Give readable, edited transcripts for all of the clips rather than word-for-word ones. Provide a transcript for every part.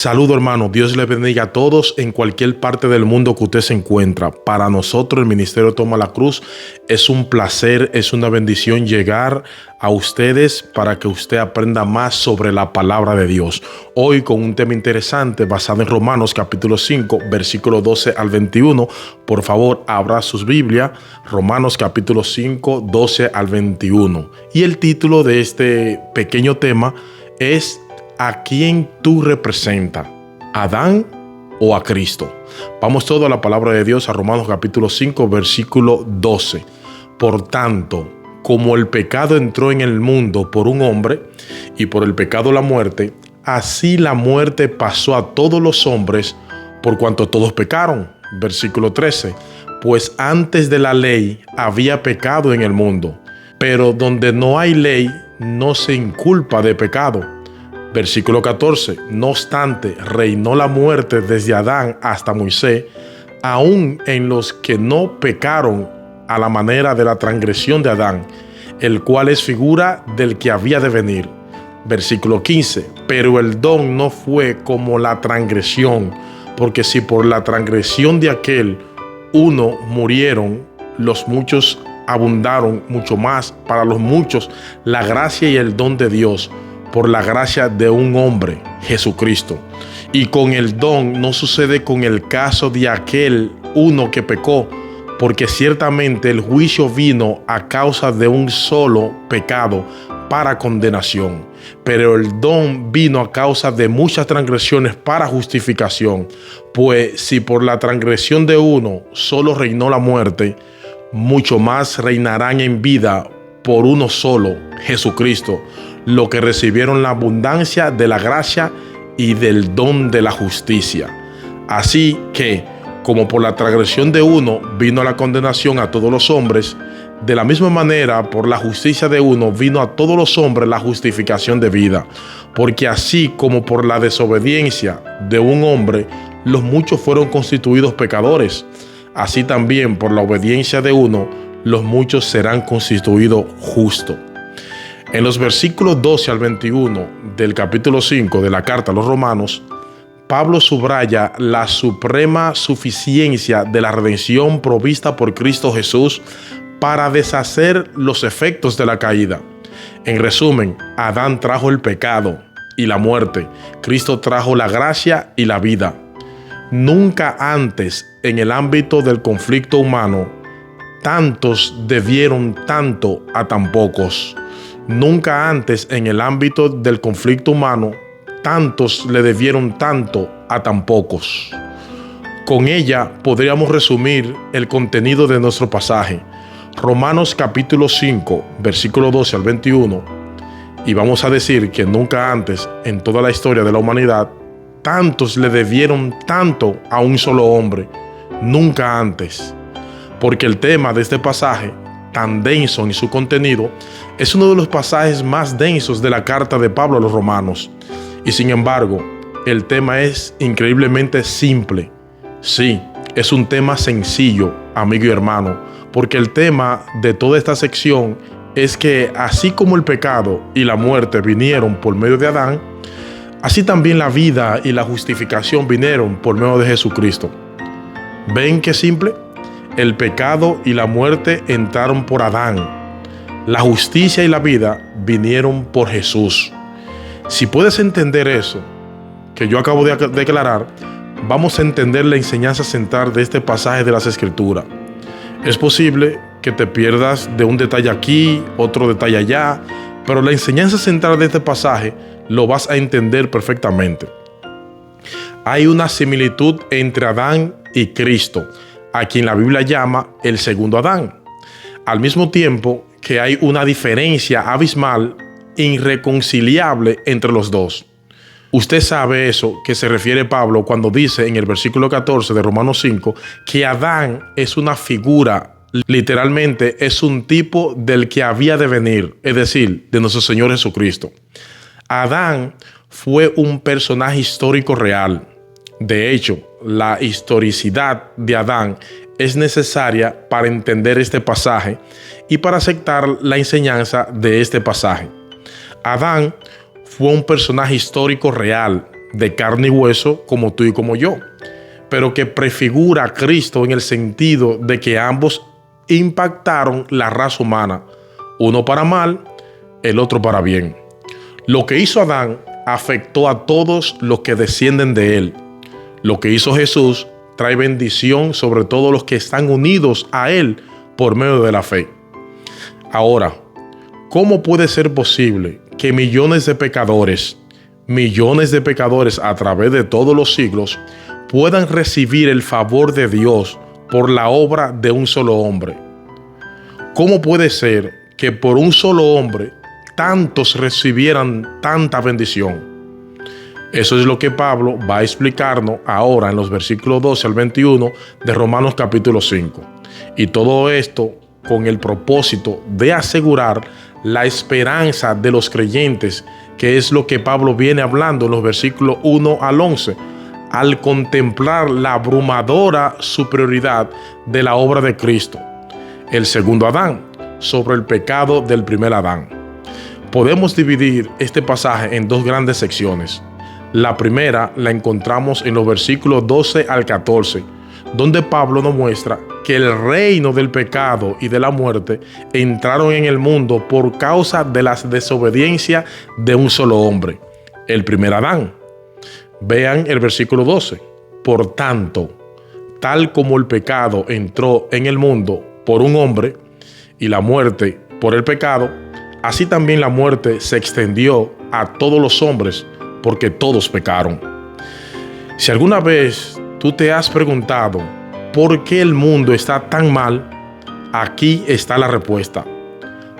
Saludo, hermano. Dios le bendiga a todos en cualquier parte del mundo que usted se encuentra. Para nosotros, el Ministerio Toma la Cruz, es un placer, es una bendición llegar a ustedes para que usted aprenda más sobre la palabra de Dios. Hoy con un tema interesante basado en Romanos capítulo 5, versículo 12 al 21. Por favor, abra sus Biblias. Romanos capítulo 5, 12 al 21. Y el título de este pequeño tema es: ¿a quién tú representas? ¿A Adán o a Cristo? Vamos todo a la palabra de Dios, a Romanos capítulo 5, versículo 12. Por tanto, como el pecado entró en el mundo por un hombre, y por el pecado la muerte, así la muerte pasó a todos los hombres, por cuanto todos pecaron. Versículo 13. Pues antes de la ley había pecado en el mundo, pero donde no hay ley, no se inculpa de pecado. Versículo 14. No obstante, reinó la muerte desde Adán hasta Moisés, aun en los que no pecaron a la manera de la transgresión de Adán, el cual es figura del que había de venir. Versículo 15. Pero el don no fue como la transgresión, porque si por la transgresión de aquel uno murieron, los muchos abundaron mucho más para los muchos la gracia y el don de Dios, por la gracia de un hombre, Jesucristo. Y con el don no sucede con el caso de aquel uno que pecó, porque ciertamente el juicio vino a causa de un solo pecado para condenación, pero el don vino a causa de muchas transgresiones para justificación. Pues si por la transgresión de uno solo reinó la muerte, mucho más reinarán en vida por uno solo, Jesucristo, lo que recibieron la abundancia de la gracia y del don de la justicia. Así que, como por la transgresión de uno vino la condenación a todos los hombres, de la misma manera por la justicia de uno vino a todos los hombres la justificación de vida. Porque así como por la desobediencia de un hombre los muchos fueron constituidos pecadores, así también por la obediencia de uno los muchos serán constituidos justos. En los versículos 12 al 21 del capítulo 5 de la carta a los Romanos, Pablo subraya la suprema suficiencia de la redención provista por Cristo Jesús para deshacer los efectos de la caída. En resumen, Adán trajo el pecado y la muerte. Cristo trajo la gracia y la vida. Nunca antes en el ámbito del conflicto humano, tantos debieron tanto a tan pocos. Nunca antes en el ámbito del conflicto humano, tantos le debieron tanto a tan pocos. Con ella podríamos resumir el contenido de nuestro pasaje. Romanos capítulo 5, versículo 12 al 21. Y vamos a decir que nunca antes en toda la historia de la humanidad, tantos le debieron tanto a un solo hombre. Nunca antes. Porque el tema de este pasaje, tan denso en su contenido, es uno de los pasajes más densos de la carta de Pablo a los Romanos. Y sin embargo, el tema es increíblemente simple. Sí, es un tema sencillo, amigo y hermano, porque el tema de toda esta sección es que así como el pecado y la muerte vinieron por medio de Adán, así también la vida y la justificación vinieron por medio de Jesucristo. ¿Ven qué simple? El pecado y la muerte entraron por Adán. La justicia y la vida vinieron por Jesús. Si puedes entender eso que yo acabo de declarar, vamos a entender la enseñanza central de este pasaje de las Escrituras. Es posible que te pierdas de un detalle aquí, otro detalle allá, pero la enseñanza central de este pasaje lo vas a entender perfectamente. Hay una similitud entre Adán y Cristo, a quien la Biblia llama el segundo Adán. Al mismo tiempo que hay una diferencia abismal, irreconciliable entre los dos. Usted sabe eso que se refiere Pablo cuando dice en el versículo 14 de Romanos 5 que Adán es una figura, literalmente es un tipo del que había de venir, es decir, de nuestro Señor Jesucristo. Adán fue un personaje histórico real. De hecho, la historicidad de Adán es necesaria para entender este pasaje y para aceptar la enseñanza de este pasaje. Adán fue un personaje histórico real. de carne y hueso como tú y como yo, pero que prefigura a Cristo en el sentido de que ambos impactaron la raza humana, uno para mal, el otro para bien. Lo que hizo Adán afectó a todos los que descienden de él. Lo que hizo Jesús trae bendición sobre todos los que están unidos a él por medio de la fe. Ahora, ¿cómo puede ser posible que millones de pecadores a través de todos los siglos puedan recibir el favor de Dios por la obra de un solo hombre? ¿Cómo puede ser que por un solo hombre tantos recibieran tanta bendición? Eso es lo que Pablo va a explicarnos ahora en los versículos 12 al 21 de Romanos capítulo 5. Y todo esto con el propósito de asegurar la esperanza de los creyentes, que es lo que Pablo viene hablando en los versículos 1 al 11, al contemplar la abrumadora superioridad de la obra de Cristo, el segundo Adán, sobre el pecado del primer Adán. Podemos dividir este pasaje en dos grandes secciones. La primera la encontramos en los versículos 12 al 14, donde Pablo nos muestra que el reino del pecado y de la muerte entraron en el mundo por causa de la desobediencia de un solo hombre, el primer Adán. Vean el versículo 12. Por tanto, tal como el pecado entró en el mundo por un hombre y la muerte por el pecado, así también la muerte se extendió a todos los hombres porque todos pecaron. Si alguna vez tú te has preguntado por qué el mundo está tan mal, aquí está la respuesta.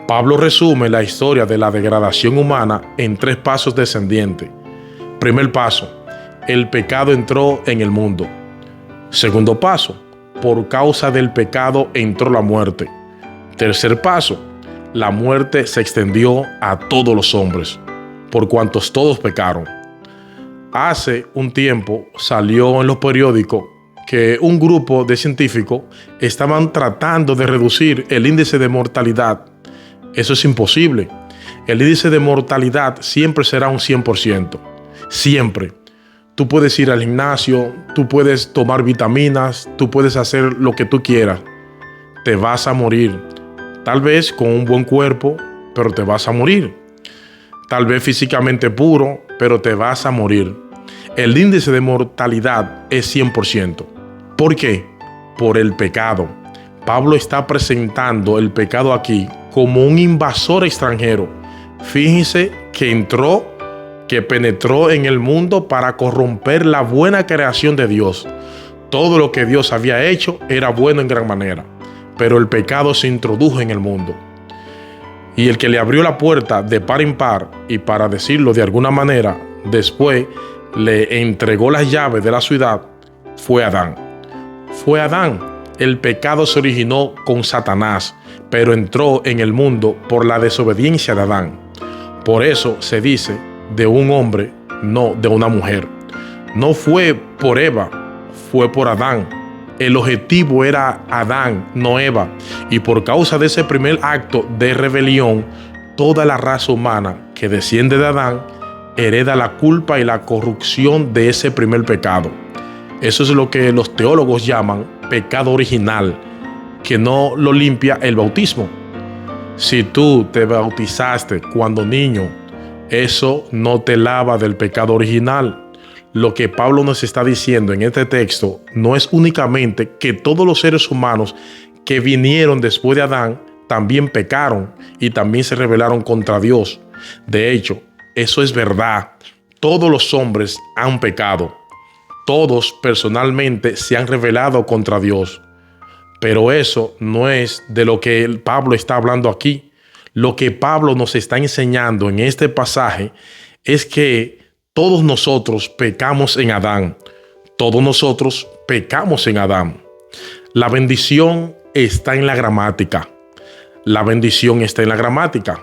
Pablo resume la historia de la degradación humana en 3 pasos descendientes. Primer paso, el pecado entró en el mundo. Segundo paso, por causa del pecado entró la muerte. Tercer paso, la muerte se extendió a todos los hombres, por cuantos todos pecaron. Hace un tiempo salió en los periódicos que un grupo de científicos estaban tratando de reducir el índice de mortalidad. Eso es imposible. El índice de mortalidad siempre será un 100%. Siempre. Tú puedes ir al gimnasio, tú puedes tomar vitaminas, tú puedes hacer lo que tú quieras. Te vas a morir. Tal vez con un buen cuerpo, pero te vas a morir. Tal vez físicamente puro, pero te vas a morir. El índice de mortalidad es 100%. ¿Por qué? Por el pecado. Pablo está presentando el pecado aquí como un invasor extranjero. Fíjense que penetró en el mundo para corromper la buena creación de Dios. Todo lo que Dios había hecho era bueno en gran manera, pero el pecado se introdujo en el mundo. Y el que le abrió la puerta de par en par, y para decirlo de alguna manera, después le entregó las llaves de la ciudad, fue Adán. Fue Adán. El pecado se originó con Satanás, pero entró en el mundo por la desobediencia de Adán. Por eso se dice de un hombre, no de una mujer. No fue por Eva, fue por Adán. El objetivo era Adán, no Eva. Y por causa de ese primer acto de rebelión, toda la raza humana que desciende de Adán hereda la culpa y la corrupción de ese primer pecado. Eso es lo que los teólogos llaman pecado original, que no lo limpia el bautismo. Si tú te bautizaste cuando niño, eso no te lava del pecado original. Lo que Pablo nos está diciendo en este texto no es únicamente que todos los seres humanos que vinieron después de Adán también pecaron y también se rebelaron contra Dios. De hecho, eso es verdad. Todos los hombres han pecado. Todos personalmente se han rebelado contra Dios. Pero eso no es de lo que Pablo está hablando aquí. Lo que Pablo nos está enseñando en este pasaje es que todos nosotros pecamos en Adán. Todos nosotros pecamos en Adán. La bendición está en la gramática. La bendición está en la gramática.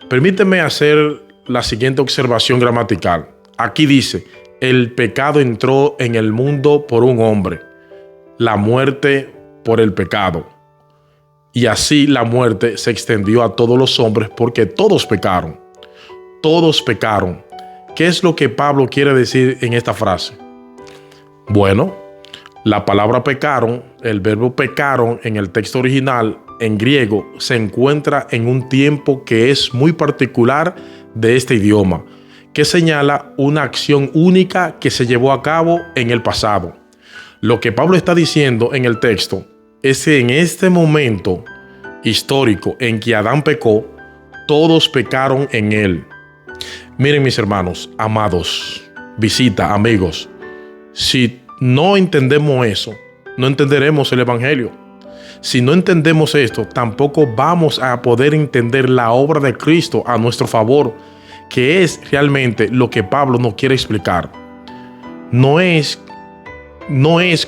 Permíteme hacer la siguiente observación gramatical. Aquí dice, el pecado entró en el mundo por un hombre, la muerte por el pecado. Y así la muerte se extendió a todos los hombres porque todos pecaron. Todos pecaron. ¿Qué es lo que Pablo quiere decir en esta frase? Bueno, la palabra pecaron, el verbo pecaron en el texto original en griego se encuentra en un tiempo que es muy particular de este idioma, que señala una acción única que se llevó a cabo en el pasado. Lo que Pablo está diciendo en el texto es que en este momento histórico en que Adán pecó, todos pecaron en él. Miren, mis hermanos, amados, visita, amigos, si no entendemos eso, no entenderemos el Evangelio. Si no entendemos esto, tampoco vamos a poder entender la obra de Cristo a nuestro favor, que es realmente lo que Pablo nos quiere explicar. No es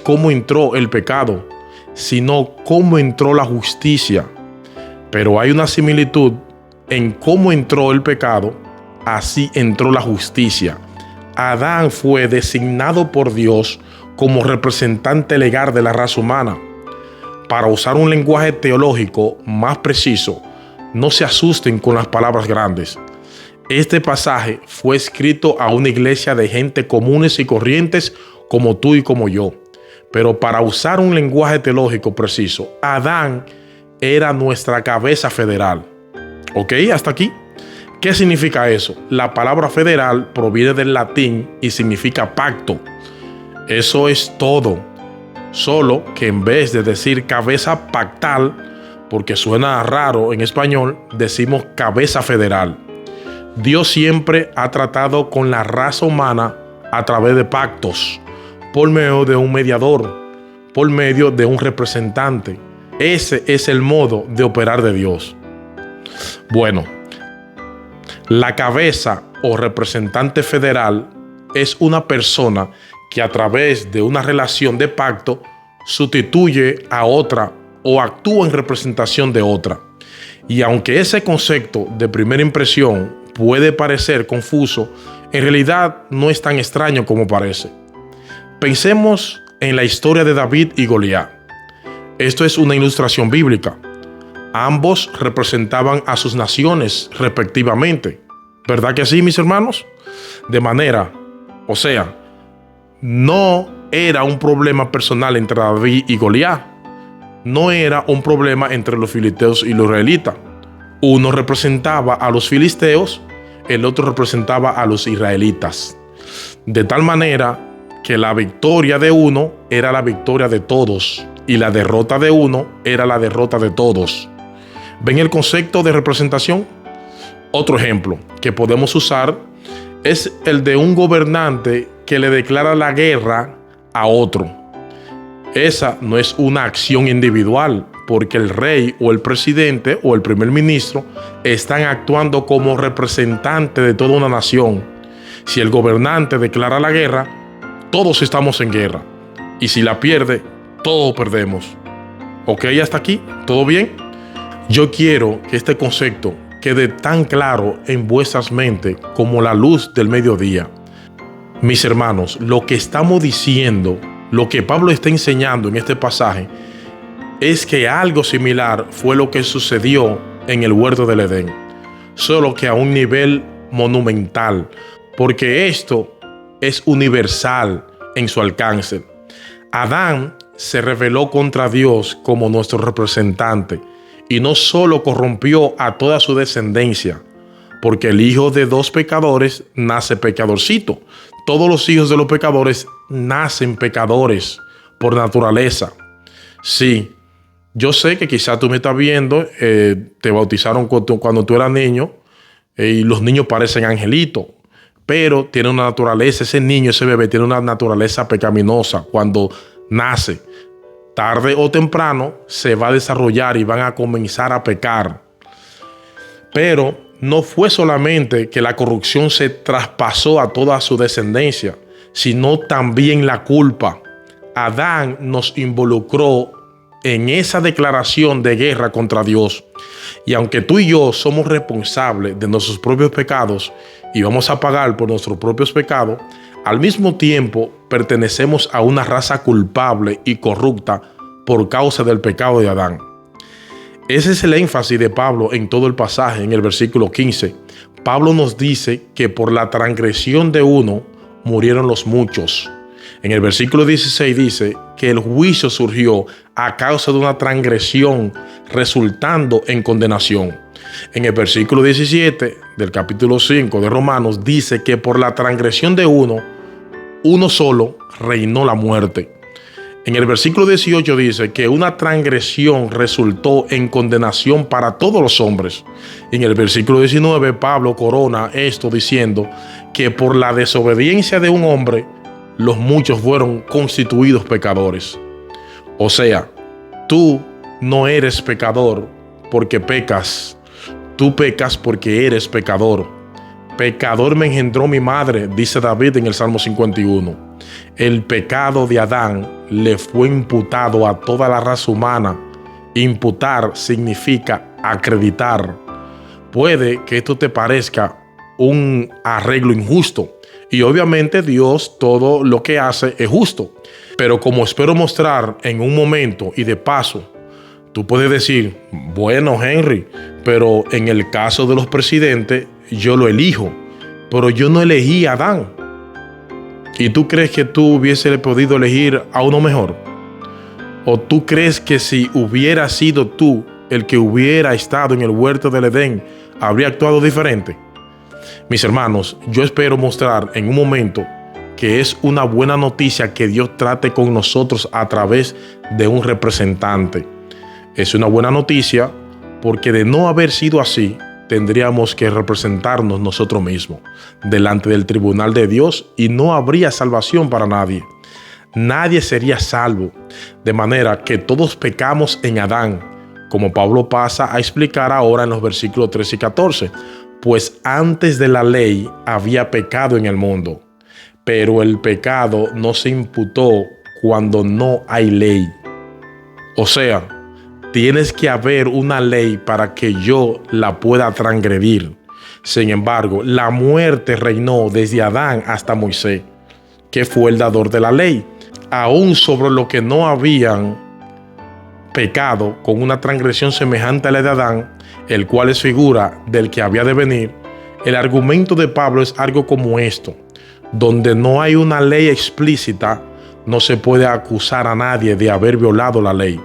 cómo entró el pecado, sino cómo entró la justicia. Pero hay una similitud en cómo entró el pecado, así entró la justicia. Adán fue designado por Dios como representante legal de la raza humana. Para usar un lenguaje teológico más preciso, no se asusten con las palabras grandes. Este pasaje fue escrito a una iglesia de gente comunes y corrientes como tú y como yo. Pero para usar un lenguaje teológico preciso, Adán era nuestra cabeza federal. ¿Ok? Hasta aquí. ¿Qué significa eso? La palabra federal proviene del latín y significa pacto. Eso es todo. Solo que en vez de decir cabeza pactal, porque suena raro en español, decimos cabeza federal. Dios siempre ha tratado con la raza humana a través de pactos, por medio de un mediador, por medio de un representante. Ese es el modo de operar de Dios. Bueno, la cabeza o representante federal es una persona que a través de una relación de pacto sustituye a otra o actúa en representación de otra. Y aunque ese concepto de primera impresión puede parecer confuso, en realidad no es tan extraño como parece. Pensemos en la historia de David y Goliat. Esto es una ilustración bíblica. Ambos representaban a sus naciones respectivamente. ¿Verdad que sí, mis hermanos? No era un problema personal entre David y Goliat. No era un problema entre los filisteos y los israelitas. Uno representaba a los filisteos, el otro representaba a los israelitas. De tal manera que la victoria de uno era la victoria de todos y la derrota de uno era la derrota de todos. ¿Ven el concepto de representación? Otro ejemplo que podemos usar es el de un gobernante que le declara la guerra a otro. Esa no es una acción individual, porque el rey o el presidente o el primer ministro están actuando como representante de toda una nación. Si el gobernante declara la guerra, todos estamos en guerra. Y si la pierde, todos perdemos. ¿Ok? Hasta aquí, ¿todo bien? Yo quiero que este concepto quede tan claro en vuestras mentes como la luz del mediodía. Mis hermanos, lo que estamos diciendo, lo que Pablo está enseñando en este pasaje, es que algo similar fue lo que sucedió en el huerto del Edén, solo que a un nivel monumental, porque esto es universal en su alcance. Adán se rebeló contra Dios como nuestro representante y no solo corrompió a toda su descendencia, porque el hijo de dos pecadores nace pecadorcito. Todos los hijos de los pecadores nacen pecadores por naturaleza. Sí, yo sé que quizás tú me estás viendo, te bautizaron cuando tú eras niño y los niños parecen angelitos, pero tiene una naturaleza, ese niño, ese bebé tiene una naturaleza pecaminosa cuando nace. Tarde o temprano se va a desarrollar y van a comenzar a pecar. Pero no fue solamente que la corrupción se traspasó a toda su descendencia, sino también la culpa. Adán nos involucró en esa declaración de guerra contra Dios. Y aunque tú y yo somos responsables de nuestros propios pecados y vamos a pagar por nuestros propios pecados, al mismo tiempo pertenecemos a una raza culpable y corrupta por causa del pecado de Adán. Ese es el énfasis de Pablo en todo el pasaje, en el versículo 15. Pablo nos dice que por la transgresión de uno murieron los muchos. En el versículo 16 dice que el juicio surgió a causa de una transgresión resultando en condenación. En el versículo 17 del capítulo 5 de Romanos dice que por la transgresión de uno solo reinó la muerte. En el versículo 18 dice que una transgresión resultó en condenación para todos los hombres. En el versículo 19 Pablo corona esto diciendo que por la desobediencia de un hombre los muchos fueron constituidos pecadores. O sea, tú no eres pecador porque pecas. Tú pecas porque eres pecador. Pecador me engendró mi madre, dice David en el Salmo 51. El pecado de Adán le fue imputado a toda la raza humana. Imputar significa acreditar. Puede que esto te parezca un arreglo injusto. Y obviamente Dios todo lo que hace es justo. Pero como espero mostrar en un momento y de paso, tú puedes decir, bueno Henry, pero en el caso de los presidentes yo lo elijo, pero yo no elegí a Adán. ¿Y tú crees que tú hubiese podido elegir a uno mejor? ¿O tú crees que si hubiera sido tú el que hubiera estado en el huerto del Edén, habría actuado diferente? Mis hermanos, yo espero mostrar en un momento que es una buena noticia que Dios trate con nosotros a través de un representante. Es una buena noticia porque de no haber sido así, tendríamos que representarnos nosotros mismos delante del tribunal de Dios y no habría salvación para nadie. Nadie sería salvo, de manera que todos pecamos en Adán, como Pablo pasa a explicar ahora en los versículos 13 y 14. Pues antes de la ley había pecado en el mundo, pero el pecado no se imputó cuando no hay ley. O sea, tienes que haber una ley para que yo la pueda transgredir. Sin embargo, la muerte reinó desde Adán hasta Moisés, que fue el dador de la ley, aún sobre lo que no habían pecado con una transgresión semejante a la de Adán, el cual es figura del que había de venir. El argumento de Pablo es algo como esto: donde no hay una ley explícita, no se puede acusar a nadie de haber violado la ley.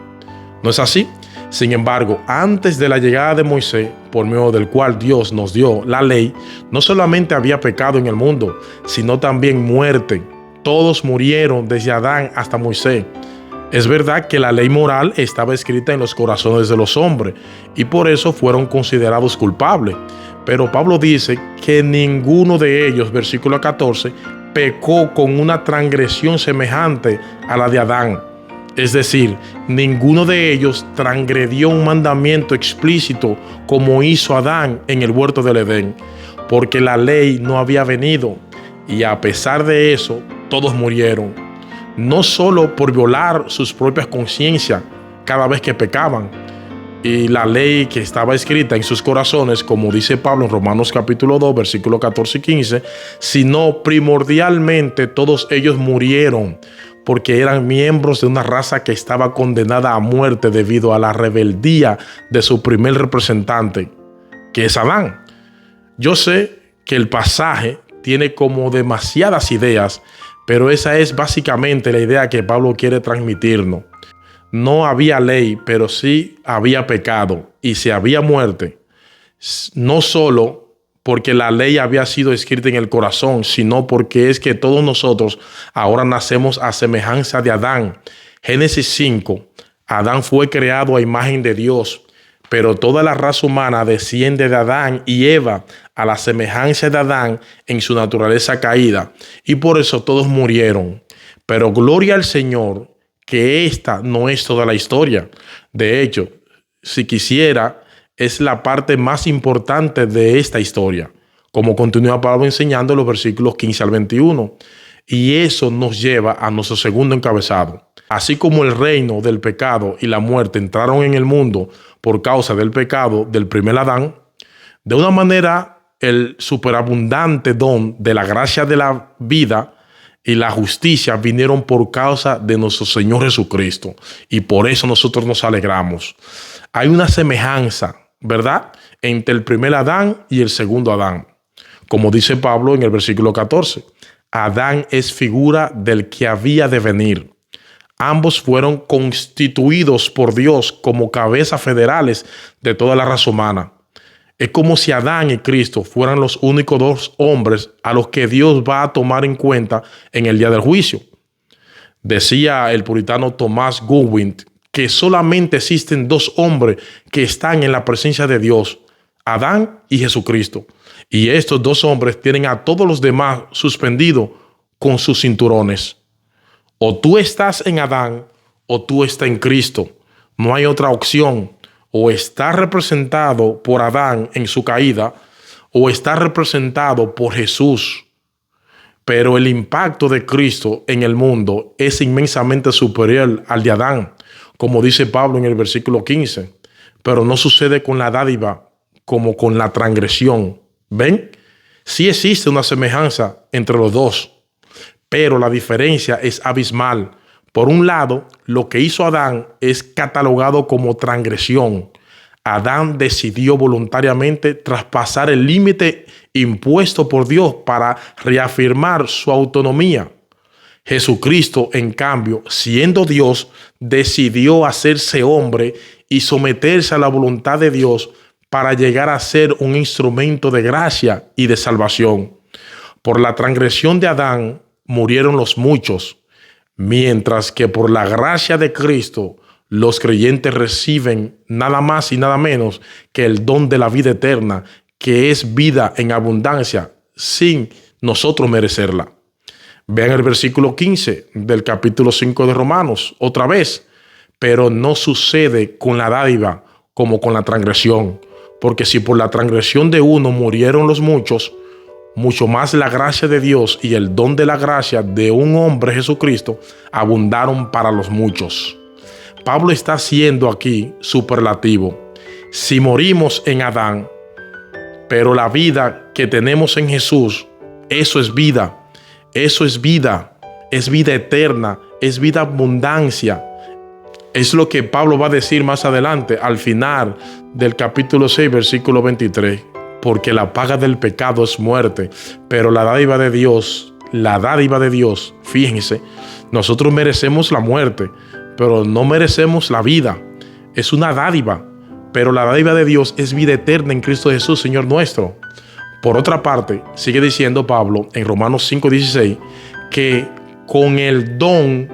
¿No es así? Sin embargo, antes de la llegada de Moisés, por medio del cual Dios nos dio la ley, no solamente había pecado en el mundo, sino también muerte. Todos murieron desde Adán hasta Moisés. Es verdad que la ley moral estaba escrita en los corazones de los hombres y por eso fueron considerados culpables. Pero Pablo dice que ninguno de ellos, versículo 14, pecó con una transgresión semejante a la de Adán. Es decir, ninguno de ellos transgredió un mandamiento explícito como hizo Adán en el huerto del Edén, porque la ley no había venido y a pesar de eso, todos murieron. No solo por violar sus propias conciencias cada vez que pecaban y la ley que estaba escrita en sus corazones, como dice Pablo en Romanos capítulo 2, versículos 14 y 15, sino primordialmente todos ellos murieron porque eran miembros de una raza que estaba condenada a muerte debido a la rebeldía de su primer representante, que es Adán. Yo sé que el pasaje tiene como demasiadas ideas, pero esa es básicamente la idea que Pablo quiere transmitirnos. No había ley, pero sí había pecado. Y si había muerte, no solo porque la ley había sido escrita en el corazón, sino porque es que todos nosotros ahora nacemos a semejanza de Adán. Génesis 5, Adán fue creado a imagen de Dios, pero toda la raza humana desciende de Adán y Eva a la semejanza de Adán en su naturaleza caída, y por eso todos murieron. Pero gloria al Señor que esta no es toda la historia. De hecho, si quisiera, es la parte más importante de esta historia, como continúa Pablo enseñando en los versículos 15 al 21. Y eso nos lleva a nuestro segundo encabezado. Así como el reino del pecado y la muerte entraron en el mundo por causa del pecado del primer Adán, de una manera el superabundante don de la gracia de la vida y la justicia vinieron por causa de nuestro Señor Jesucristo. Y por eso nosotros nos alegramos. Hay una semejanza ¿verdad? Entre el primer Adán y el segundo Adán. Como dice Pablo en el versículo 14, Adán es figura del que había de venir. Ambos fueron constituidos por Dios como cabezas federales de toda la raza humana. Es como si Adán y Cristo fueran los únicos dos hombres a los que Dios va a tomar en cuenta en el día del juicio. Decía el puritano Thomas Goodwin que solamente existen dos hombres que están en la presencia de Dios, Adán y Jesucristo. Y estos dos hombres tienen a todos los demás suspendidos con sus cinturones. O tú estás en Adán o tú estás en Cristo. No hay otra opción. O está representado por Adán en su caída o está representado por Jesús. Pero el impacto de Cristo en el mundo es inmensamente superior al de Adán, como dice Pablo en el versículo 15. Pero no sucede con la dádiva como con la transgresión. ¿Ven? Sí existe una semejanza entre los dos, pero la diferencia es abismal. Por un lado, lo que hizo Adán es catalogado como transgresión. Adán decidió voluntariamente traspasar el límite impuesto por Dios para reafirmar su autonomía. Jesucristo, en cambio, siendo Dios, decidió hacerse hombre y someterse a la voluntad de Dios para llegar a ser un instrumento de gracia y de salvación. Por la transgresión de Adán murieron los muchos, mientras que por la gracia de Cristo los creyentes reciben nada más y nada menos que el don de la vida eterna, que es vida en abundancia, sin nosotros merecerla. Vean el versículo 15 del capítulo 5 de Romanos, otra vez. Pero no sucede con la dádiva como con la transgresión, porque si por la transgresión de uno murieron los muchos, mucho más la gracia de Dios y el don de la gracia de un hombre, Jesucristo, abundaron para los muchos. Pablo está siendo aquí superlativo. Si morimos en Adán, pero la vida que tenemos en Jesús, eso es vida, es vida eterna, es vida abundancia. Es lo que Pablo va a decir más adelante, al final del capítulo 6, versículo 23. Porque la paga del pecado es muerte, pero la dádiva de Dios, fíjense, nosotros merecemos la muerte, pero no merecemos la vida. Es una dádiva, pero la dádiva de Dios es vida eterna en Cristo Jesús, Señor nuestro. Por otra parte, sigue diciendo Pablo en Romanos 5:16 que con el don,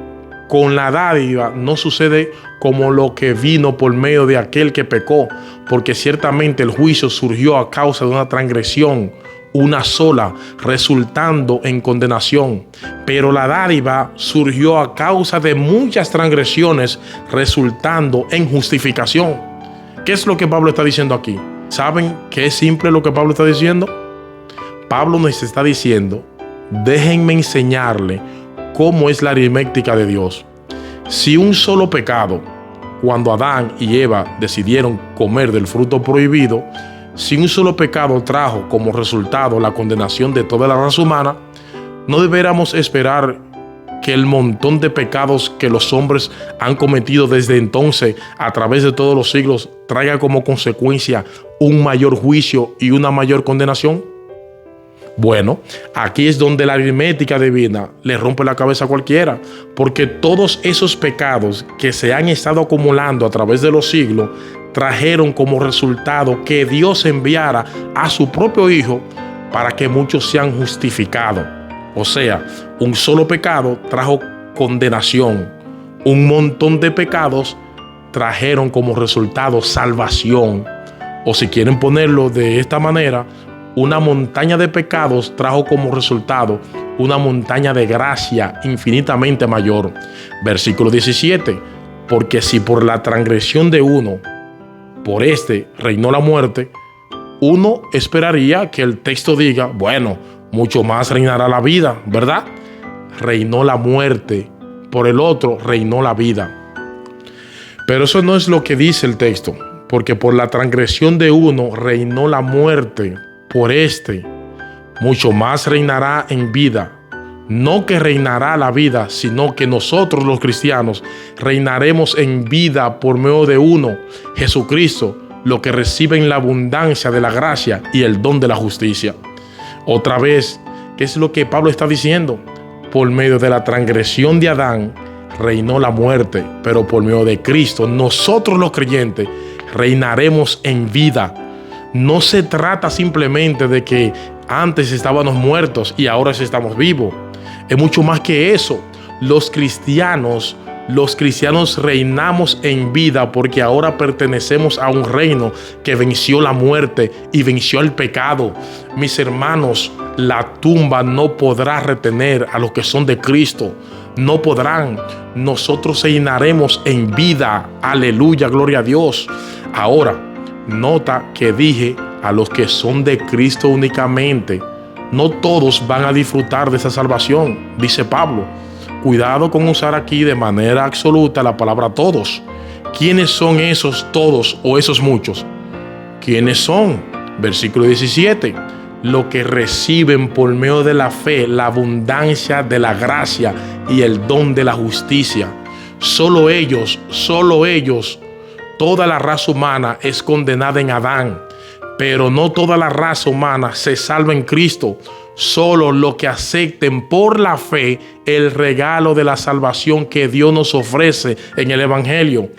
con la dádiva, no sucede como lo que vino por medio de aquel que pecó, porque ciertamente el juicio surgió a causa de una transgresión, una sola, resultando en condenación. Pero la dádiva surgió a causa de muchas transgresiones, resultando en justificación. ¿Qué es lo que Pablo está diciendo aquí? ¿Saben qué es simple lo que Pablo está diciendo? Pablo nos está diciendo, déjenme enseñarle cómo es la aritmética de Dios. Si un solo pecado, cuando Adán y Eva decidieron comer del fruto prohibido, si un solo pecado trajo como resultado la condenación de toda la raza humana, no deberíamos esperar que el montón de pecados que los hombres han cometido desde entonces a través de todos los siglos traiga como consecuencia un mayor juicio y una mayor condenación. Bueno, aquí es donde la aritmética divina le rompe la cabeza a cualquiera, porque todos esos pecados que se han estado acumulando a través de los siglos trajeron como resultado que Dios enviara a su propio Hijo para que muchos sean justificados. O sea, un solo pecado trajo condenación. Un montón de pecados trajeron como resultado salvación. O si quieren ponerlo de esta manera, una montaña de pecados trajo como resultado una montaña de gracia infinitamente mayor. Versículo 17. Porque si por la transgresión de uno, por este reinó la muerte, uno esperaría que el texto diga, bueno, mucho más reinará la vida, ¿verdad? Reinó la muerte, por el otro reinó la vida. Pero eso no es lo que dice el texto, porque por la transgresión de uno reinó la muerte, por este mucho más reinará en vida. No que reinará la vida, sino que nosotros los cristianos reinaremos en vida por medio de uno, Jesucristo, los que reciben la abundancia de la gracia y el don de la justicia. Otra vez, ¿qué es lo que Pablo está diciendo? Por medio de la transgresión de Adán reinó la muerte, pero por medio de Cristo, nosotros los creyentes reinaremos en vida. No se trata simplemente de que antes estábamos muertos y ahora sí estamos vivos. Es mucho más que eso. Los cristianos reinamos en vida porque ahora pertenecemos a un reino que venció la muerte y venció el pecado. Mis hermanos, la tumba no podrá retener a los que son de Cristo. No podrán. Nosotros reinaremos en vida. Aleluya, gloria a Dios. Ahora, nota que dije a los que son de Cristo únicamente. No todos van a disfrutar de esa salvación, dice Pablo. Cuidado con usar aquí de manera absoluta la palabra todos. ¿Quiénes son esos todos o esos muchos? ¿Quiénes son? Versículo 17. Los que reciben por medio de la fe la abundancia de la gracia y el don de la justicia. Solo ellos, toda la raza humana es condenada en Adán, pero no toda la raza humana se salva en Cristo. Solo los que acepten por la fe el regalo de la salvación que Dios nos ofrece en el Evangelio.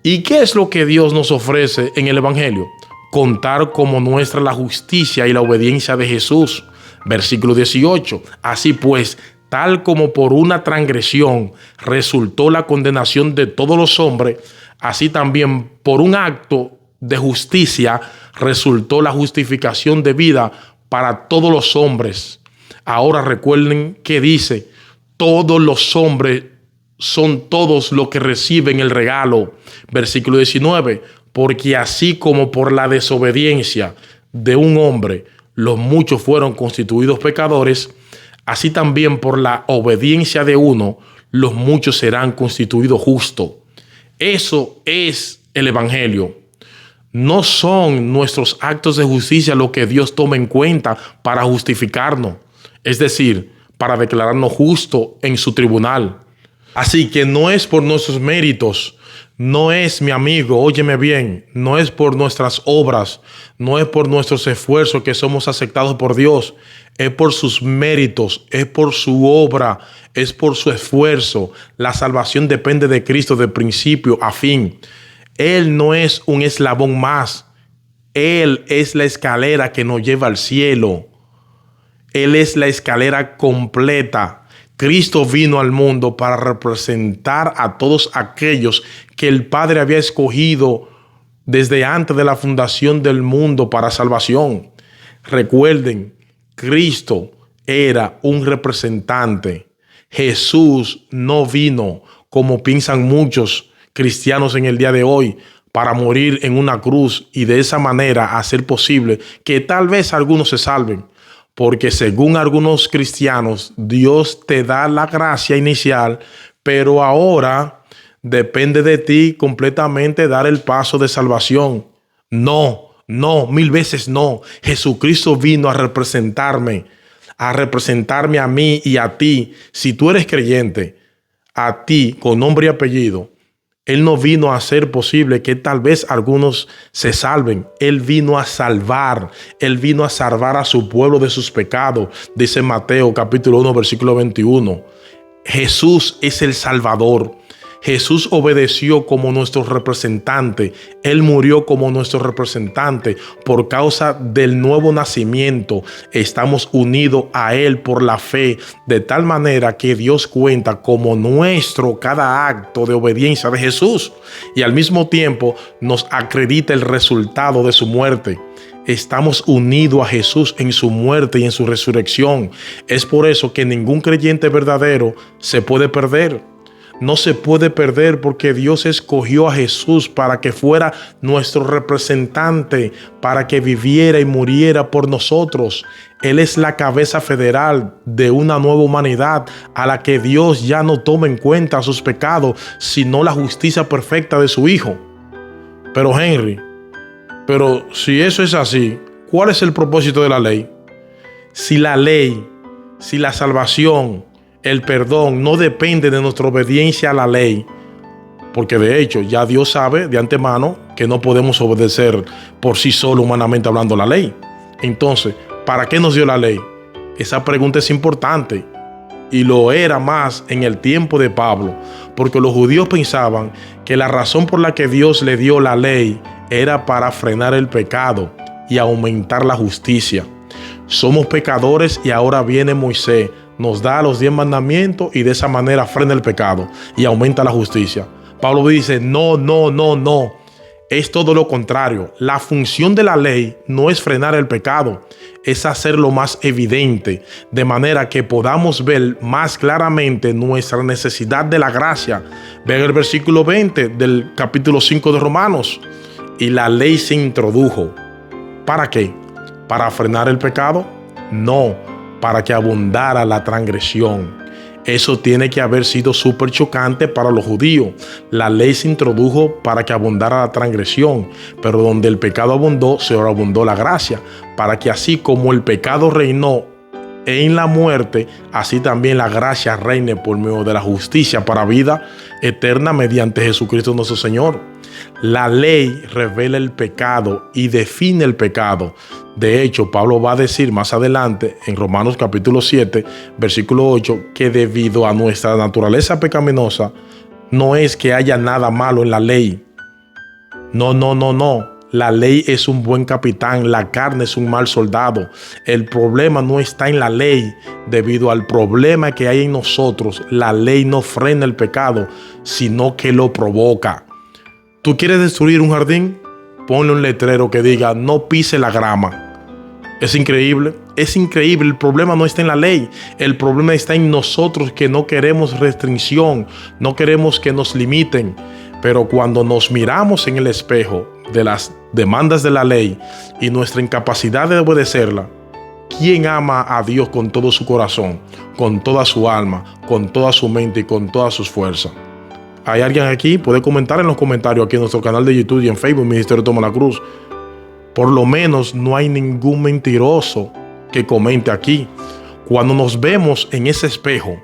¿Y qué es lo que Dios nos ofrece en el Evangelio? Contar como nuestra la justicia y la obediencia de Jesús. Versículo 18. Así pues, tal como por una transgresión resultó la condenación de todos los hombres, así también por un acto de justicia resultó la justificación de vida para todos los hombres. Ahora recuerden que dice, todos los hombres son todos los que reciben el regalo. Versículo 19, porque así como por la desobediencia de un hombre los muchos fueron constituidos pecadores, así también por la obediencia de uno los muchos serán constituidos justos. Eso es el Evangelio. No son nuestros actos de justicia lo que Dios toma en cuenta para justificarnos, es decir, para declararnos justos en su tribunal. Así que no es por nuestros méritos, no es, mi amigo, óyeme bien, no es por nuestras obras, no es por nuestros esfuerzos que somos aceptados por Dios, es por sus méritos, es por su obra, es por su esfuerzo. La salvación depende de Cristo de principio a fin. Él no es un eslabón más. Él es la escalera que nos lleva al cielo. Él es la escalera completa. Cristo vino al mundo para representar a todos aquellos que el Padre había escogido desde antes de la fundación del mundo para salvación. Recuerden, Cristo era un representante. Jesús no vino, como piensan muchos cristianos en el día de hoy, para morir en una cruz y de esa manera hacer posible que tal vez algunos se salven. Porque según algunos cristianos, Dios te da la gracia inicial, pero ahora depende de ti completamente dar el paso de salvación. No, mil veces no. Jesucristo vino a representarme a mí y a ti. Si tú eres creyente, a ti con nombre y apellido, Él no vino a hacer posible que tal vez algunos se salven. Él vino a salvar. Él vino a salvar a su pueblo de sus pecados. Dice Mateo capítulo 1, versículo 21. Jesús es el Salvador. Jesús obedeció como nuestro representante. Él murió como nuestro representante. Por causa del nuevo nacimiento, estamos unidos a Él por la fe, de tal manera que Dios cuenta como nuestro cada acto de obediencia de Jesús y al mismo tiempo nos acredita el resultado de su muerte. Estamos unidos a Jesús en su muerte y en su resurrección. Es por eso que ningún creyente verdadero se puede perder. No se puede perder porque Dios escogió a Jesús para que fuera nuestro representante, para que viviera y muriera por nosotros. Él es la cabeza federal de una nueva humanidad a la que Dios ya no toma en cuenta sus pecados, sino la justicia perfecta de su Hijo. Pero si eso es así, ¿cuál es el propósito de la ley? Si la salvación, el perdón no depende de nuestra obediencia a la ley, porque de hecho ya Dios sabe de antemano que no podemos obedecer por sí solo, humanamente hablando, la ley. Entonces, ¿para qué nos dio la ley? Esa pregunta es importante. Y lo era más en el tiempo de Pablo, porque los judíos pensaban que la razón por la que Dios le dio la ley era para frenar el pecado y aumentar la justicia. Somos pecadores y ahora viene Moisés, nos da los 10 mandamientos y de esa manera frena el pecado y aumenta la justicia. Pablo dice, no. Es todo lo contrario. La función de la ley no es frenar el pecado, es hacerlo más evidente, de manera que podamos ver más claramente nuestra necesidad de la gracia. Vean el versículo 20 del capítulo 5 de Romanos. Y la ley se introdujo. ¿Para qué? ¿Para frenar el pecado? No, para que abundara la transgresión. Eso tiene que haber sido súper chocante para los judíos. La ley se introdujo para que abundara la transgresión, pero donde el pecado abundó, sobreabundó la gracia, para que así como el pecado reinó en la muerte, así también la gracia reine por medio de la justicia para vida eterna mediante Jesucristo nuestro Señor. La ley revela el pecado y define el pecado. De hecho, Pablo va a decir más adelante en Romanos capítulo 7, versículo 8, que debido a nuestra naturaleza pecaminosa, no es que haya nada malo en la ley. No. La ley es un buen capitán, la carne es un mal soldado. El problema no está en la ley. Debido al problema que hay en nosotros, la ley no frena el pecado, sino que lo provoca. ¿Tú quieres destruir un jardín? Ponle un letrero que diga, no pise la grama. Es increíble. El problema no está en la ley. El problema está en nosotros, que no queremos restricción, no queremos que nos limiten. Pero cuando nos miramos en el espejo de las demandas de la ley y nuestra incapacidad de obedecerla, ¿quién ama a Dios con todo su corazón, con toda su alma, con toda su mente y con todas sus fuerzas? ¿Hay alguien aquí? Puede comentar en los comentarios aquí en nuestro canal de YouTube y en Facebook, Ministerio Toma la Cruz. Por lo menos no hay ningún mentiroso que comente aquí. Cuando nos vemos en ese espejo,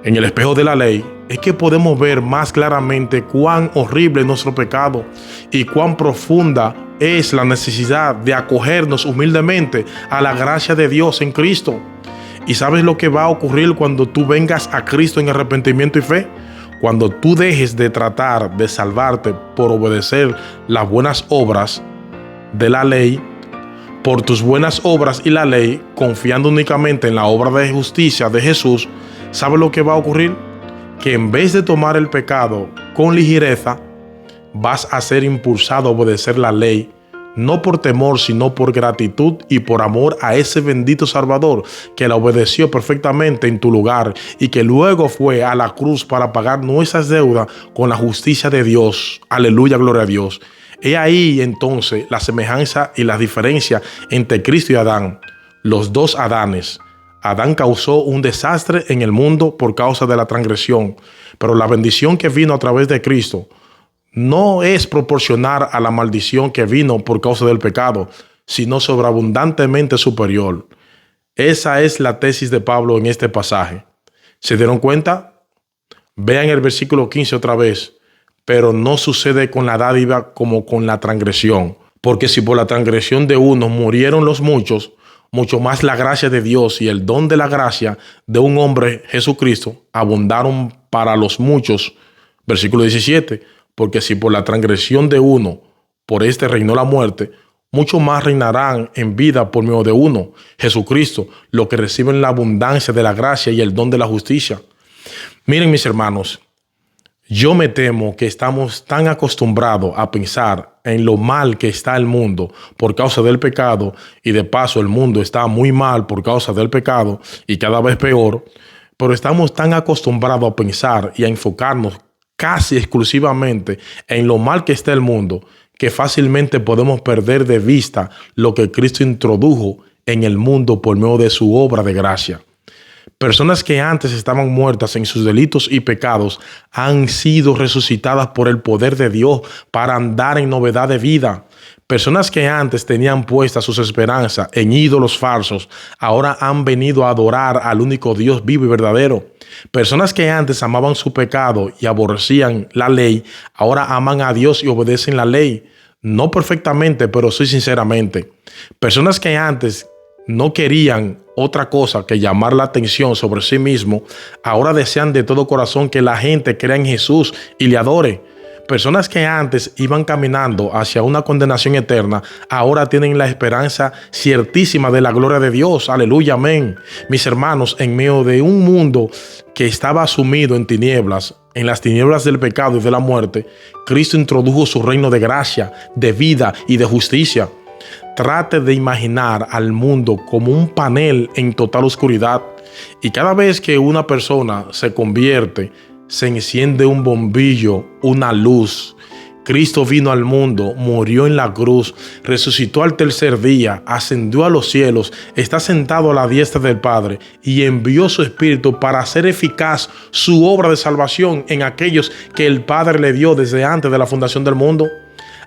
en el espejo de la ley, es que podemos ver más claramente cuán horrible es nuestro pecado y cuán profunda es la necesidad de acogernos humildemente a la gracia de Dios en Cristo. ¿Y sabes lo que va a ocurrir cuando tú vengas a Cristo en arrepentimiento y fe? Cuando tú dejes de tratar de salvarte por obedecer las buenas obras de la ley, por tus buenas obras y la ley, confiando únicamente en la obra de justicia de Jesús, ¿sabes lo que va a ocurrir? Que en vez de tomar el pecado con ligereza, vas a ser impulsado a obedecer la ley, no por temor, sino por gratitud y por amor a ese bendito Salvador que la obedeció perfectamente en tu lugar y que luego fue a la cruz para pagar nuestras deudas con la justicia de Dios. Aleluya, gloria a Dios. He ahí entonces la semejanza y la diferencia entre Cristo y Adán. Los dos Adanes. Adán causó un desastre en el mundo por causa de la transgresión, pero la bendición que vino a través de Cristo no es proporcional a la maldición que vino por causa del pecado, sino sobreabundantemente superior. Esa es la tesis de Pablo en este pasaje. ¿Se dieron cuenta? Vean el versículo 15 otra vez. Pero no sucede con la dádiva como con la transgresión. Porque si por la transgresión de uno murieron los muchos, mucho más la gracia de Dios y el don de la gracia de un hombre, Jesucristo, abundaron para los muchos. Versículo 17. Porque si por la transgresión de uno, por este reinó la muerte, mucho más reinarán en vida por medio de uno, Jesucristo, los que reciben la abundancia de la gracia y el don de la justicia. Miren, mis hermanos, yo me temo que estamos tan acostumbrados a pensar en lo mal que está el mundo por causa del pecado, y de paso el mundo está muy mal por causa del pecado y cada vez peor, pero estamos tan acostumbrados a pensar y a enfocarnos casi exclusivamente en lo mal que está el mundo, que fácilmente podemos perder de vista lo que Cristo introdujo en el mundo por medio de su obra de gracia. Personas que antes estaban muertas en sus delitos y pecados han sido resucitadas por el poder de Dios para andar en novedad de vida. Personas que antes tenían puestas sus esperanzas en ídolos falsos, ahora han venido a adorar al único Dios vivo y verdadero. Personas que antes amaban su pecado y aborrecían la ley, ahora aman a Dios y obedecen la ley. No perfectamente, pero sí sinceramente. Personas que antes no querían otra cosa que llamar la atención sobre sí mismo, ahora desean de todo corazón que la gente crea en Jesús y le adore. Personas que antes iban caminando hacia una condenación eterna, ahora tienen la esperanza ciertísima de la gloria de Dios. Aleluya, amén. Mis hermanos, en medio de un mundo que estaba sumido en tinieblas, en las tinieblas del pecado y de la muerte, Cristo introdujo su reino de gracia, de vida y de justicia. Trate de imaginar al mundo como un panel en total oscuridad, y cada vez que una persona se convierte, se enciende un bombillo, una luz. Cristo vino al mundo, murió en la cruz, resucitó al tercer día, ascendió a los cielos, está sentado a la diestra del Padre y envió su Espíritu para hacer eficaz su obra de salvación en aquellos que el Padre le dio desde antes de la fundación del mundo.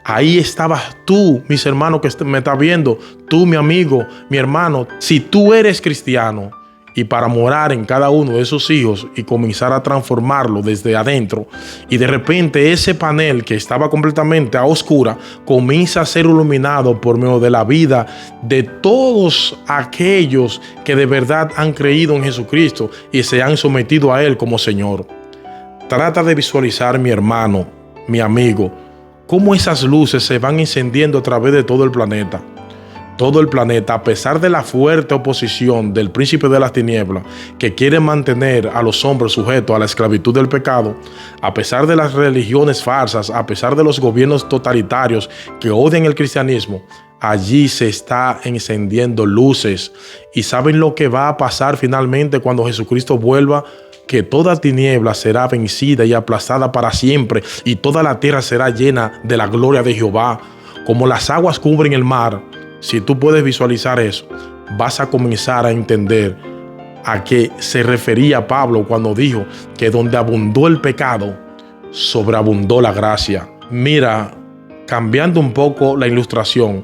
Ahí estabas tú, mis hermanos que me estás viendo, tú, mi amigo, mi hermano. Si tú eres cristiano, y para morar en cada uno de esos hijos y comenzar a transformarlo desde adentro, y de repente ese panel que estaba completamente a oscura comienza a ser iluminado por medio de la vida de todos aquellos que de verdad han creído en Jesucristo y se han sometido a Él como Señor. Trata de visualizar, mi hermano, mi amigo, cómo esas luces se van encendiendo a través de todo el planeta. Todo el planeta, a pesar de la fuerte oposición del príncipe de las tinieblas, que quiere mantener a los hombres sujetos a la esclavitud del pecado, a pesar de las religiones falsas, a pesar de los gobiernos totalitarios que odian el cristianismo, allí se está encendiendo luces. ¿Y saben lo que va a pasar finalmente cuando Jesucristo vuelva? Que toda tiniebla será vencida y aplastada para siempre, y toda la tierra será llena de la gloria de Jehová. Como las aguas cubren el mar, si tú puedes visualizar eso, vas a comenzar a entender a qué se refería Pablo cuando dijo que donde abundó el pecado, sobreabundó la gracia. Mira, cambiando un poco la ilustración,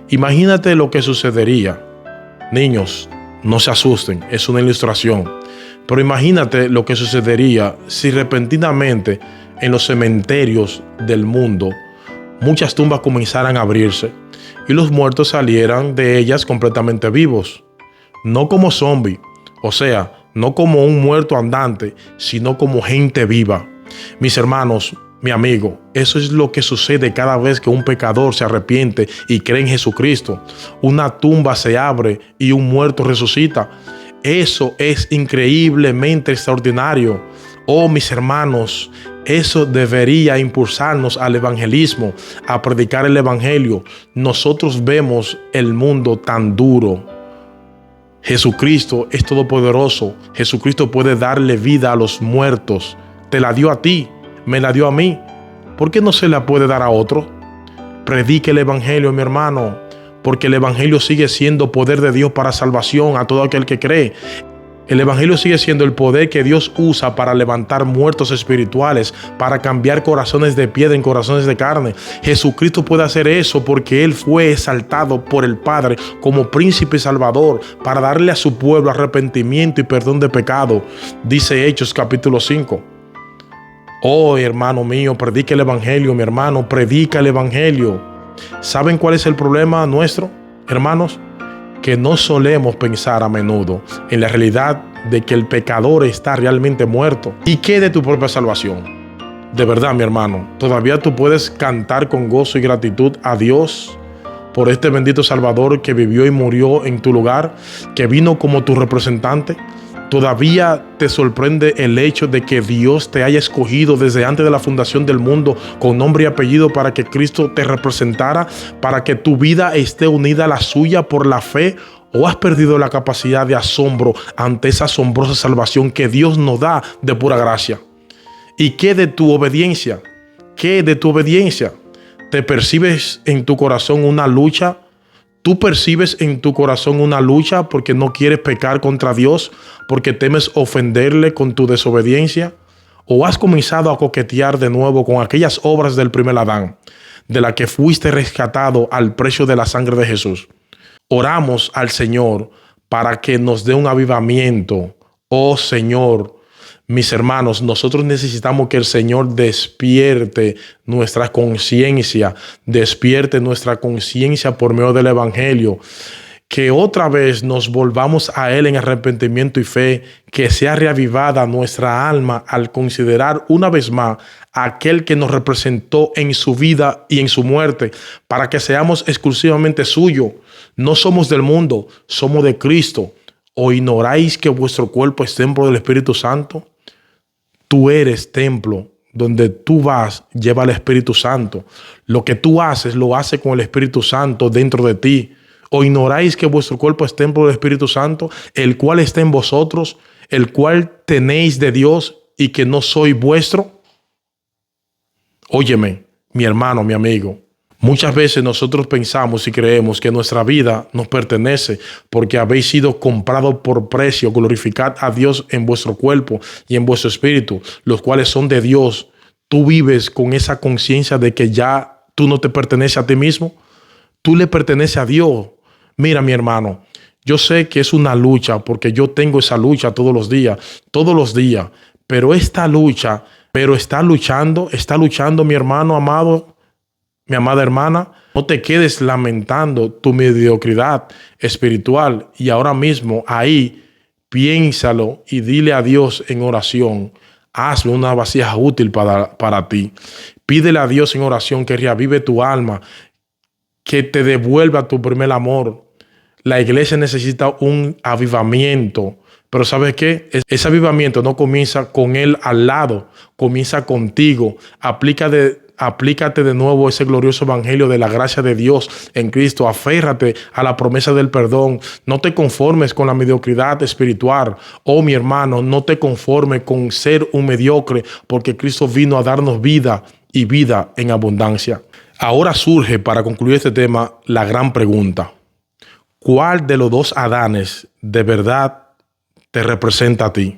imagínate lo que sucedería. Niños, no se asusten, es una ilustración. Pero imagínate lo que sucedería si repentinamente en los cementerios del mundo muchas tumbas comenzaran a abrirse y los muertos salieran de ellas completamente vivos. No como zombies, o sea, no como un muerto andante, sino como gente viva. Mis hermanos, mi amigo, eso es lo que sucede cada vez que un pecador se arrepiente y cree en Jesucristo. Una tumba se abre y un muerto resucita. Eso es increíblemente extraordinario. Oh, mis hermanos, eso debería impulsarnos al evangelismo, a predicar el evangelio. Nosotros vemos el mundo tan duro. Jesucristo es todopoderoso. Jesucristo puede darle vida a los muertos. Te la dio a ti, me la dio a mí. ¿Por qué no se la puede dar a otro? Predique el evangelio, mi hermano, porque el evangelio sigue siendo poder de Dios para salvación a todo aquel que cree. El evangelio sigue siendo el poder que Dios usa para levantar muertos espirituales, para cambiar corazones de piedra en corazones de carne. Jesucristo puede hacer eso porque Él fue exaltado por el Padre como príncipe salvador para darle a su pueblo arrepentimiento y perdón de pecado. Dice Hechos capítulo 5. Oh, hermano mío, predica el evangelio, mi hermano, predica el evangelio. ¿Saben cuál es el problema nuestro, hermanos? Que no solemos pensar a menudo en la realidad de que el pecador está realmente muerto. ¿Y qué de tu propia salvación? De verdad, mi hermano, ¿todavía tú puedes cantar con gozo y gratitud a Dios por este bendito Salvador que vivió y murió en tu lugar, que vino como tu representante? ¿Todavía te sorprende el hecho de que Dios te haya escogido desde antes de la fundación del mundo con nombre y apellido para que Cristo te representara, para que tu vida esté unida a la suya por la fe? ¿O has perdido la capacidad de asombro ante esa asombrosa salvación que Dios nos da de pura gracia? ¿Y qué de tu obediencia? ¿Qué de tu obediencia? ¿Te percibes en tu corazón una lucha? ¿Tú percibes en tu corazón una lucha porque no quieres pecar contra Dios, porque temes ofenderle con tu desobediencia? ¿O has comenzado a coquetear de nuevo con aquellas obras del primer Adán, de la que fuiste rescatado al precio de la sangre de Jesús? Oramos al Señor para que nos dé un avivamiento. Oh Señor, Mis hermanos, nosotros necesitamos que el Señor despierte nuestra conciencia por medio del Evangelio. Que otra vez nos volvamos a Él en arrepentimiento y fe, que sea reavivada nuestra alma al considerar una vez más a aquel que nos representó en su vida y en su muerte, para que seamos exclusivamente suyos. No somos del mundo, somos de Cristo. ¿O ignoráis que vuestro cuerpo es templo del Espíritu Santo? Tú eres templo. Donde tú vas, lleva el Espíritu Santo. Lo que tú haces, lo haces con el Espíritu Santo dentro de ti. ¿O ignoráis que vuestro cuerpo es templo del Espíritu Santo, el cual está en vosotros, el cual tenéis de Dios y que no soy vuestro? Óyeme, mi hermano, mi amigo. Muchas veces nosotros pensamos y creemos que nuestra vida nos pertenece porque habéis sido comprados por precio. Glorificad a Dios en vuestro cuerpo y en vuestro espíritu, los cuales son de Dios. Tú vives con esa conciencia de que ya tú no te perteneces a ti mismo. Tú le perteneces a Dios. Mira, mi hermano, yo sé que es una lucha porque yo tengo esa lucha todos los días, pero esta lucha, está luchando mi hermano amado, mi amada hermana. No te quedes lamentando tu mediocridad espiritual y ahora mismo ahí piénsalo y dile a Dios en oración. Hazle una vasija útil para ti. Pídele a Dios en oración que reavive tu alma, que te devuelva tu primer amor. La iglesia necesita un avivamiento. Pero ¿sabes qué? Ese avivamiento no comienza con él al lado, comienza contigo. Aplícate de nuevo ese glorioso evangelio de la gracia de Dios en Cristo. Aférrate a la promesa del perdón. No te conformes con la mediocridad espiritual. Oh, mi hermano, no te conformes con ser un mediocre, porque Cristo vino a darnos vida y vida en abundancia. Ahora surge, para concluir este tema, la gran pregunta. ¿Cuál de los dos Adanes de verdad te representa a ti?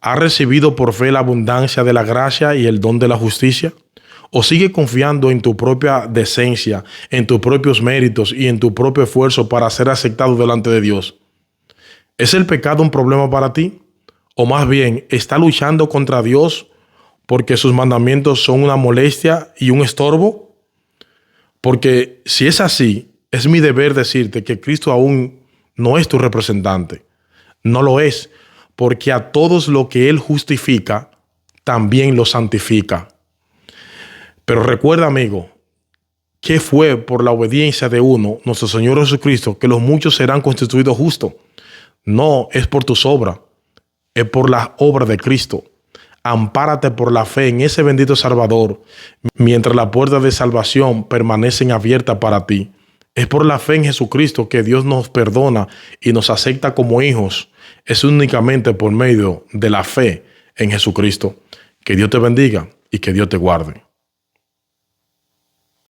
¿Has recibido por fe la abundancia de la gracia y el don de la justicia? ¿O sigue confiando en tu propia decencia, en tus propios méritos y en tu propio esfuerzo para ser aceptado delante de Dios? ¿Es el pecado un problema para ti? ¿O más bien, está luchando contra Dios porque sus mandamientos son una molestia y un estorbo? Porque si es así, es mi deber decirte que Cristo aún no es tu representante. No lo es, porque a todos lo que Él justifica, también lo santifica. Pero recuerda, amigo, que fue por la obediencia de uno, nuestro Señor Jesucristo, que los muchos serán constituidos justos. No es por tus obras, es por la obra de Cristo. Ampárate por la fe en ese bendito Salvador, mientras las puertas de salvación permanecen abiertas para ti. Es por la fe en Jesucristo que Dios nos perdona y nos acepta como hijos. Es únicamente por medio de la fe en Jesucristo. Que Dios te bendiga y que Dios te guarde.